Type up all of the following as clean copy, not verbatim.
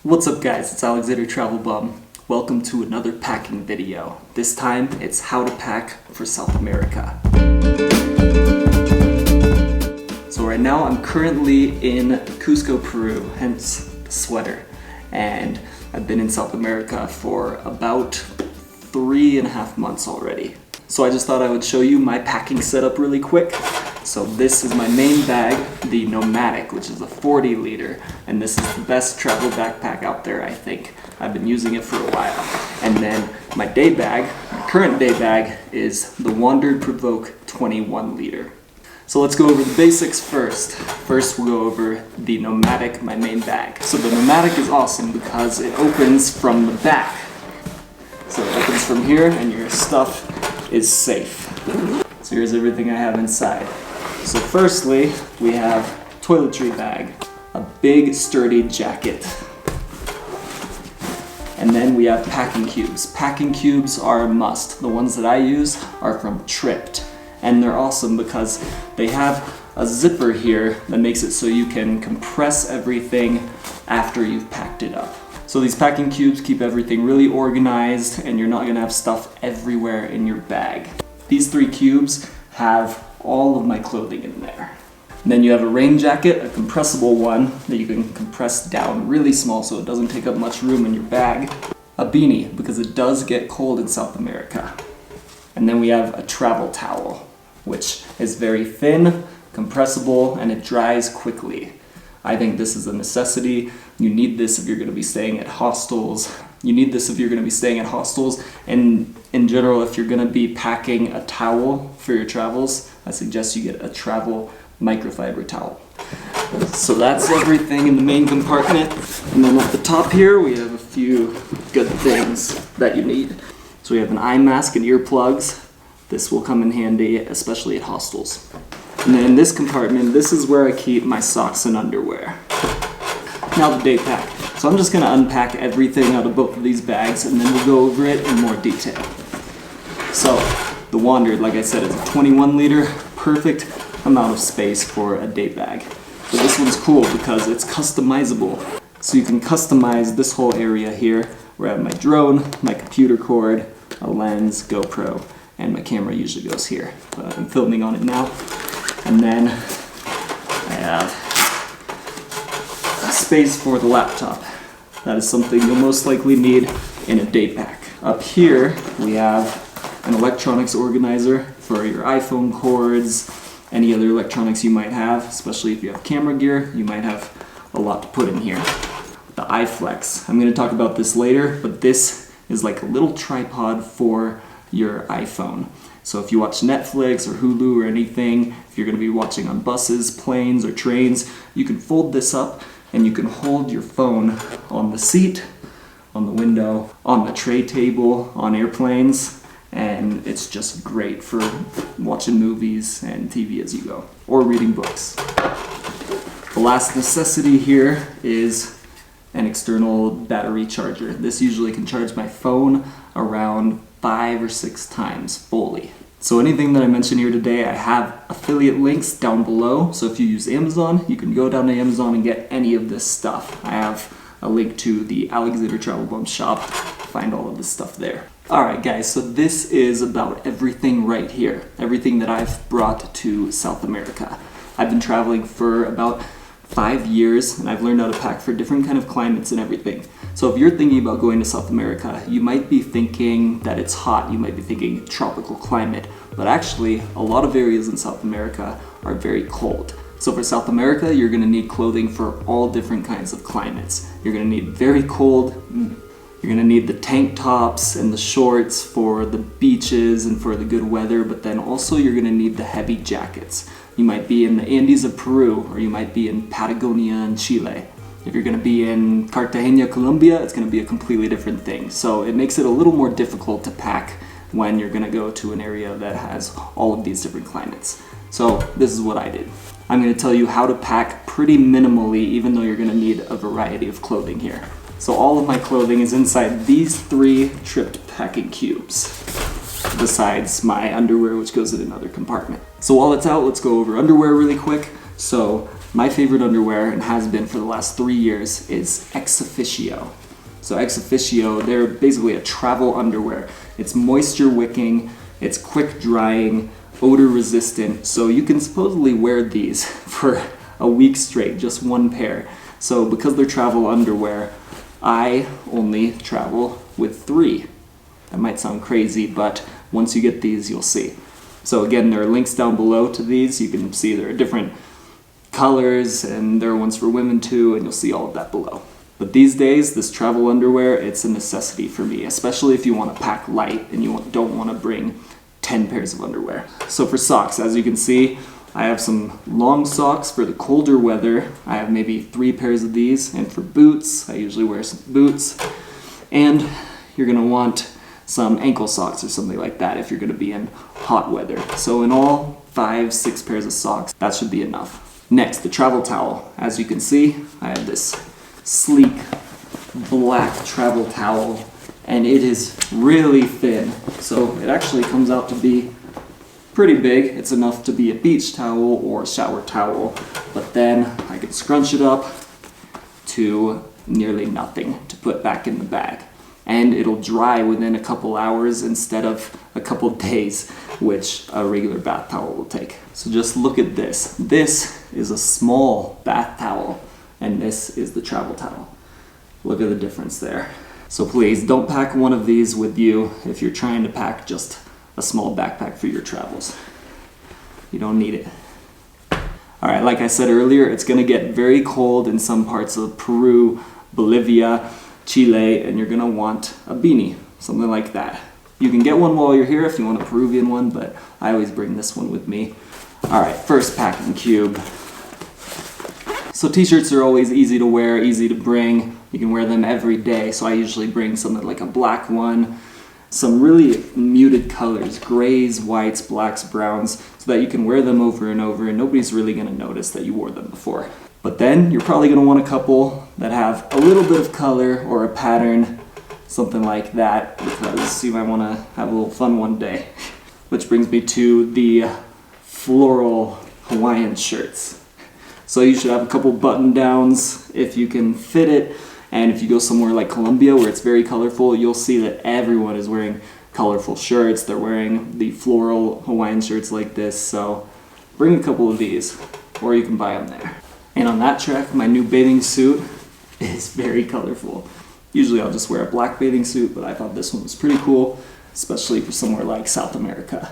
What's up guys, it's Alexander Travel Bum. Welcome to another packing video. This time it's how to pack for South America. So right now I'm currently in Cusco, Peru, hence the sweater. And I've been in South America for about 3.5 months already. So I just thought I would show you my packing setup really quick. So this is my main bag, the NOMATIC, which is a 40 liter, and this is the best travel backpack out there, I think. I've been using it for a while. And then my day bag, my current day bag, is the Wandered Provoke 21 liter. So let's go over the basics first. First we'll go over the NOMATIC, my main bag. So the NOMATIC is awesome because it opens from the back. So it opens from here and your stuff is safe. So here's everything I have inside. So firstly, we have toiletry bag, a big sturdy jacket. And then we have packing cubes. Packing cubes are a must. The ones that I use are from Tripped. And they're awesome because they have a zipper here that makes it so you can compress everything after you've packed it up. So these packing cubes keep everything really organized and you're not gonna have stuff everywhere in your bag. These 3 cubes have all of my clothing in there. And then you have a rain jacket, a compressible one that you can compress down really small so it doesn't take up much room in your bag. A beanie, because it does get cold in South America. And then we have a travel towel, which is very thin, compressible, and it dries quickly. I think this is a necessity. You need this if you're going to be staying at hostels. You need this if you're going to be staying at hostels. And in general, if you're going to be packing a towel for your travels, I suggest you get a travel microfiber towel. So that's everything in the main compartment. And then at the top here, we have a few good things that you need. So we have an eye mask and earplugs. This will come in handy, especially at hostels. And then in this compartment, this is where I keep my socks and underwear. Now the day pack. So I'm just gonna unpack everything out of both of these bags and then we'll go over it in more detail. So the Wandered, like I said, is a 21 liter, perfect amount of space for a day bag. But this one's cool because it's customizable. So you can customize this whole area here where I have my drone, my computer cord, a lens, GoPro, and my camera usually goes here. But I'm filming on it now. And then I have space for the laptop. That is something you'll most likely need in a day pack. Up here we have an electronics organizer for your iPhone cords, any other electronics you might have, especially if you have camera gear, you might have a lot to put in here. The iFlex, I'm going to talk about this later, but this is like a little tripod for your iPhone. So if you watch Netflix or Hulu or anything, if you're going to be watching on buses, planes, or trains, you can fold this up and you can hold your phone on the seat, on the window, on the tray table, on airplanes, and it's just great for watching movies and TV as you go, or reading books. The last necessity here is an external battery charger. This usually can charge my phone around 5 or 6 times fully. So anything that I mentioned here today, I have affiliate links down below. So if you use Amazon, you can go down to Amazon and get any of this stuff. I have a link to the Alexander Travel Bum shop. Find all of this stuff there. Alright guys, so this is about everything right here. Everything that I've brought to South America. I've been traveling for about 5 years and I've learned how to pack for different kind of climates and everything. So if you're thinking about going to South America, you might be thinking that it's hot, you might be thinking tropical climate, but actually a lot of areas in South America are very cold. So for South America, you're going to need clothing for all different kinds of climates. You're going to need very cold, you're going to need the tank tops and the shorts for the beaches and for the good weather, but then also you're going to need the heavy jackets. You might be in the Andes of Peru, or you might be in Patagonia in Chile. If you're going to be in Cartagena, Colombia, it's going to be a completely different thing. So it makes it a little more difficult to pack when you're going to go to an area that has all of these different climates. So this is what I did. I'm going to tell you how to pack pretty minimally, even though you're going to need a variety of clothing here. So all of my clothing is inside these 3 Tripped packing cubes, besides my underwear, which goes in another compartment. So while it's out, let's go over underwear really quick. So My favorite underwear, and has been for the last 3 years, is Ex Officio. So Ex Officio, they're basically a travel underwear. It's moisture wicking, it's quick drying, odor resistant, so you can supposedly wear these for a week straight, just one pair. So because they're travel underwear, I only travel with 3. That might sound crazy, but once you get these, you'll see. So again, there are links down below to these. You can see there are different colors, and there are ones for women too, and you'll see all of that below. But these days, this travel underwear, it's a necessity for me, especially if you want to pack light and you don't want to bring 10 pairs of underwear. So for socks, as you can see, I have some long socks for the colder weather. I have maybe 3 pairs of these, and for boots, I usually wear some boots. And you're gonna want some ankle socks or something like that if you're gonna be in hot weather. So in all, 5-6 pairs of socks, that should be enough. Next, the travel towel. As you can see, I have this sleek black travel towel, and it is really thin. So it actually comes out to be pretty big. It's enough to be a beach towel or a shower towel, but then I can scrunch it up to nearly nothing to put back in the bag. And it'll dry within a couple hours instead of a couple days, which a regular bath towel will take. So just look at this. This is a small bath towel, and this is the travel towel. Look at the difference there. So please don't pack one of these with you if you're trying to pack just a small backpack for your travels. You don't need it. All right, like I said earlier, it's gonna get very cold in some parts of Peru, Bolivia, Chile, and you're gonna want a beanie, something like that. You can get one while you're here if you want a Peruvian one, but I always bring this one with me. All right, first packing cube. So t-shirts are always easy to wear, easy to bring. You can wear them every day, so I usually bring something like a black one, some really muted colors, grays, whites, blacks, browns, so that you can wear them over and over and nobody's really gonna notice that you wore them before. But then you're probably gonna want a couple that have a little bit of color or a pattern, something like that, because you might wanna have a little fun one day. Which brings me to the floral Hawaiian shirts. So you should have a couple button downs if you can fit it. And if you go somewhere like Colombia where it's very colorful, you'll see that everyone is wearing colorful shirts. They're wearing the floral Hawaiian shirts like this. So bring a couple of these, or you can buy them there. And on that track, my new bathing suit is very colorful. Usually I'll just wear a black bathing suit, but I thought this one was pretty cool, especially for somewhere like South America.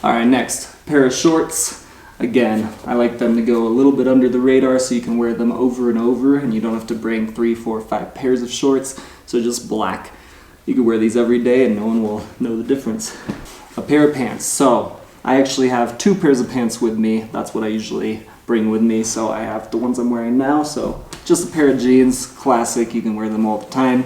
All right, next, pair of shorts. Again, I like them to go a little bit under the radar so you can wear them over and over and you don't have to bring 3, 4, 5 pairs of shorts. So just black. You can wear these every day and no one will know the difference. A pair of pants. So I actually have 2 pairs of pants with me. That's what I usually bring with me. So I have the ones I'm wearing now. So just a pair of jeans, classic. You can wear them all the time.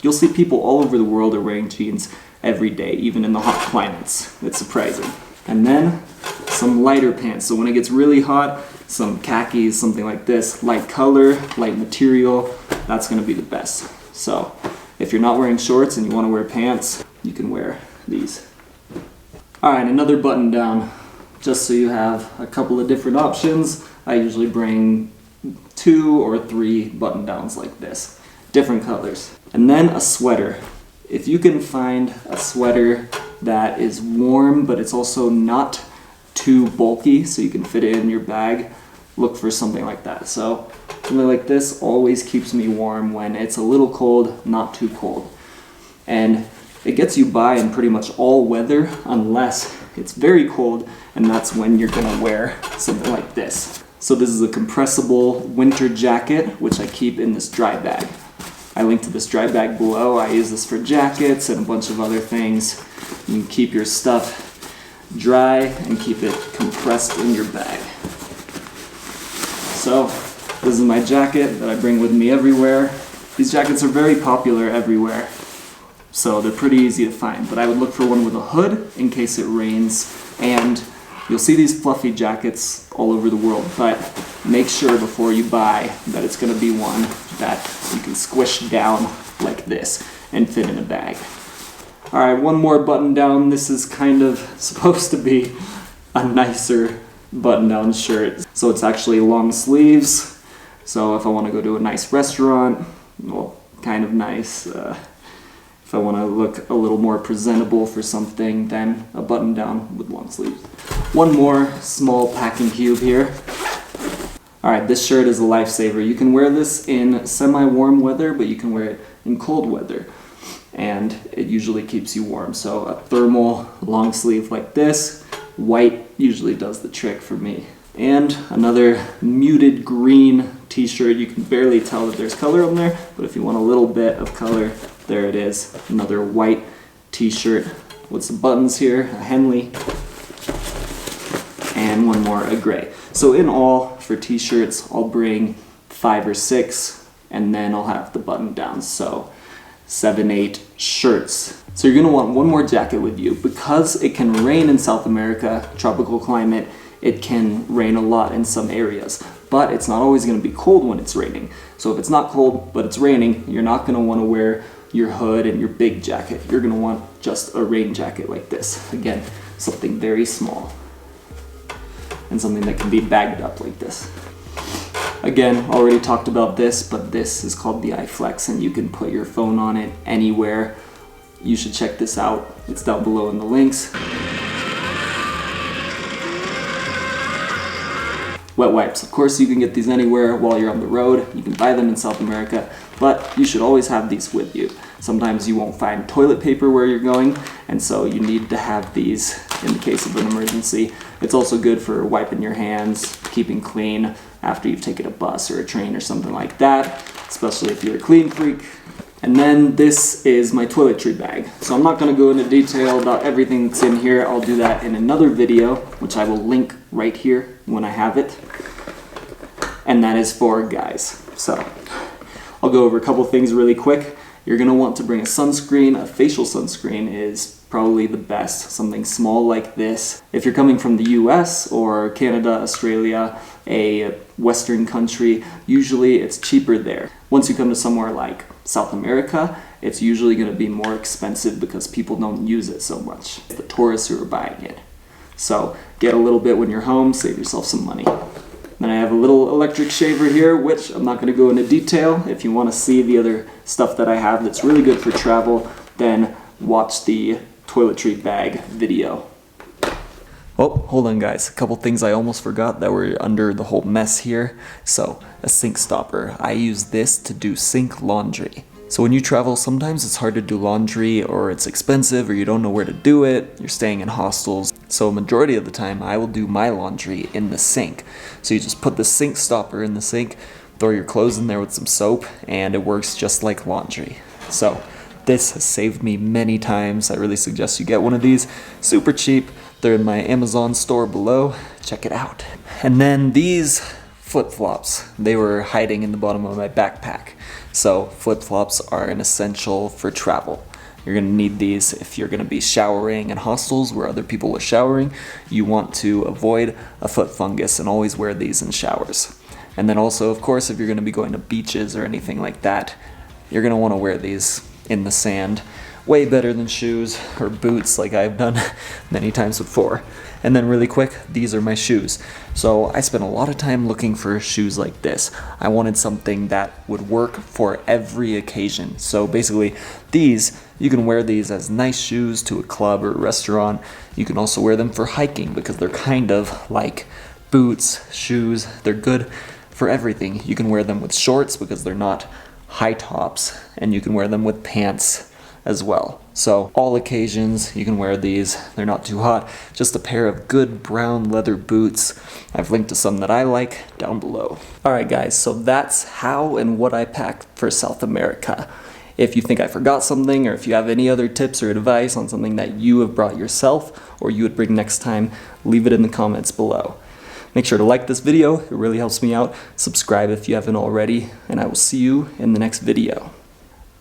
You'll see people all over the world are wearing jeans every day, even in the hot climates. It's surprising. And then some lighter pants. So when it gets really hot, some khakis, something like this, light color, light material, that's gonna be the best. So if you're not wearing shorts and you wanna wear pants, you can wear these. All right, another button down, just so you have a couple of different options. I usually bring 2 or 3 button downs like this, different colors. And then a sweater. If you can find a sweater that is warm, but it's also not too bulky, so you can fit it in your bag, look for something like that. So something like this always keeps me warm when it's a little cold, not too cold. And it gets you by in pretty much all weather, unless it's very cold, and that's when you're gonna wear something like this. So this is a compressible winter jacket, which I keep in this dry bag. I link to this dry bag below. I use this for jackets and a bunch of other things. You can keep your stuff dry and keep it compressed in your bag. So this is my jacket that I bring with me everywhere. These jackets are very popular everywhere, so they're pretty easy to find, but I would look for one with a hood in case it rains. And you'll see these fluffy jackets all over the world, but make sure before you buy that it's going to be one that you can squish down like this and fit in a bag. All right, one more button down. This is kind of supposed to be a nicer button-down shirt. So it's actually long sleeves. So if I want to go to a nice restaurant, well, kind of nice, if I want to look a little more presentable for something, then a button-down with long sleeves. One more small packing cube here. Alright, this shirt is a lifesaver. You can wear this in semi-warm weather, but you can wear it in cold weather. And it usually keeps you warm. So a thermal long sleeve like this, white usually does the trick for me. And another muted green t-shirt. You can barely tell that there's color on there, but if you want a little bit of color, there it is. Another white t-shirt with some buttons here, a Henley, and one more, a gray. So in all, for t-shirts, I'll bring 5 or 6, and then I'll have the button down. So 7, 8 shirts. So you're gonna want one more jacket with you. Because it can rain in South America, tropical climate, it can rain a lot in some areas. But it's not always gonna be cold when it's raining. So if it's not cold, but it's raining, you're not gonna wanna wear your hood and your big jacket. You're gonna want just a rain jacket like this. Again, something very small. And something that can be bagged up like this. Again, already talked about this, but this is called the iFlex, and you can put your phone on it anywhere. You should check this out. It's down below in the links. Wet wipes. Of course, you can get these anywhere while you're on the road. You can buy them in South America, but you should always have these with you. Sometimes you won't find toilet paper where you're going, and so you need to have these in the case of an emergency. It's also good for wiping your hands, keeping clean after you've taken a bus or a train or something like that, especially if you're a clean freak. And then this is my toiletry bag. So I'm not gonna go into detail about everything that's in here. I'll do that in another video, which I will link right here when I have it. And that is for guys. So I'll go over a couple things really quick. You're gonna want to bring a sunscreen. A facial sunscreen is probably the best, something small like this. If you're coming from the US or Canada, Australia, a Western country, usually it's cheaper there. Once you come to somewhere like South America, it's usually gonna be more expensive because people don't use it so much. The tourists who are buying it. So get a little bit when you're home, save yourself some money. Then I have a little electric shaver here, which I'm not going to go into detail. If you want to see the other stuff that I have that's really good for travel, then watch the toiletry bag video. Oh, hold on guys, a couple things I almost forgot that were under the whole mess here. So, a sink stopper. I use this to do sink laundry. So when you travel, sometimes it's hard to do laundry, or it's expensive, or you don't know where to do it, you're staying in hostels. So a majority of the time, I will do my laundry in the sink. So you just put the sink stopper in the sink, throw your clothes in there with some soap, and it works just like laundry. So this has saved me many times. I really suggest you get one of these. Super cheap. They're in my Amazon store below. Check it out. And then these flip-flops. They were hiding in the bottom of my backpack. So flip-flops are an essential for travel. You're gonna need these if you're gonna be showering in hostels where other people are showering. You want to avoid a foot fungus and always wear these in showers. And then also, of course, if you're gonna be going to beaches or anything like that, you're gonna wanna wear these in the sand. Way better than shoes or boots like I've done many times before. And then really quick, these are my shoes. So I spent a lot of time looking for shoes like this. I wanted something that would work for every occasion. So basically these, you can wear these as nice shoes to a club or a restaurant. You can also wear them for hiking because they're kind of like boots, shoes. They're good for everything. You can wear them with shorts because they're not high tops, and you can wear them with pants as well. So all occasions you can wear these. They're not too hot. Just a pair of good brown leather boots. I've linked to some that I like down below. Alright guys, so that's how and what I packed for South America. If you think I forgot something, or if you have any other tips or advice on something that you have brought yourself or you would bring next time, leave it in the comments below. Make sure to like this video, it really helps me out. Subscribe if you haven't already, and I will see you in the next video.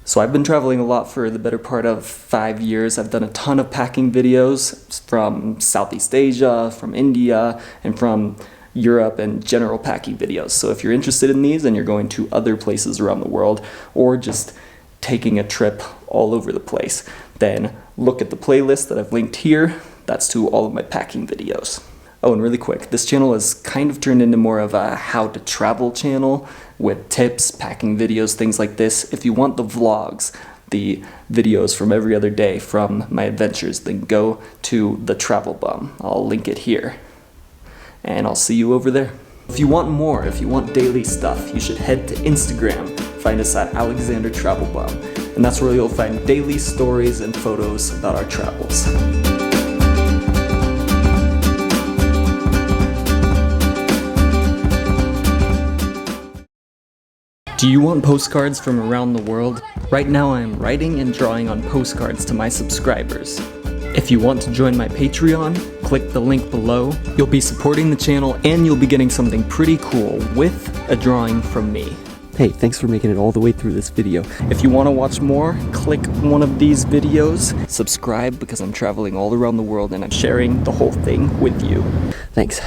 So I've been traveling a lot for the better part of 5 years. I've done a ton of packing videos from Southeast Asia, from India, and from Europe, and general packing videos. So if you're interested in these and you're going to other places around the world, or just taking a trip all over the place, then look at the playlist that I've linked here. That's to all of my packing videos. Oh, and really quick, this channel is kind of turned into more of a how to travel channel with tips, packing videos, things like this. If you want the vlogs, the videos from every other day from my adventures, then go to the Travel Bum. I'll link it here. And I'll see you over there. If you want more, if you want daily stuff, you should head to Instagram. Find us at Alexander Travel Bum. And that's where you'll find daily stories and photos about our travels. Do you want postcards from around the world? Right now I am writing and drawing on postcards to my subscribers. If you want to join my Patreon, click the link below. You'll be supporting the channel and you'll be getting something pretty cool with a drawing from me. Hey, thanks for making it all the way through this video. If you want to watch more, click one of these videos. Subscribe because I'm traveling all around the world and I'm sharing the whole thing with you. Thanks.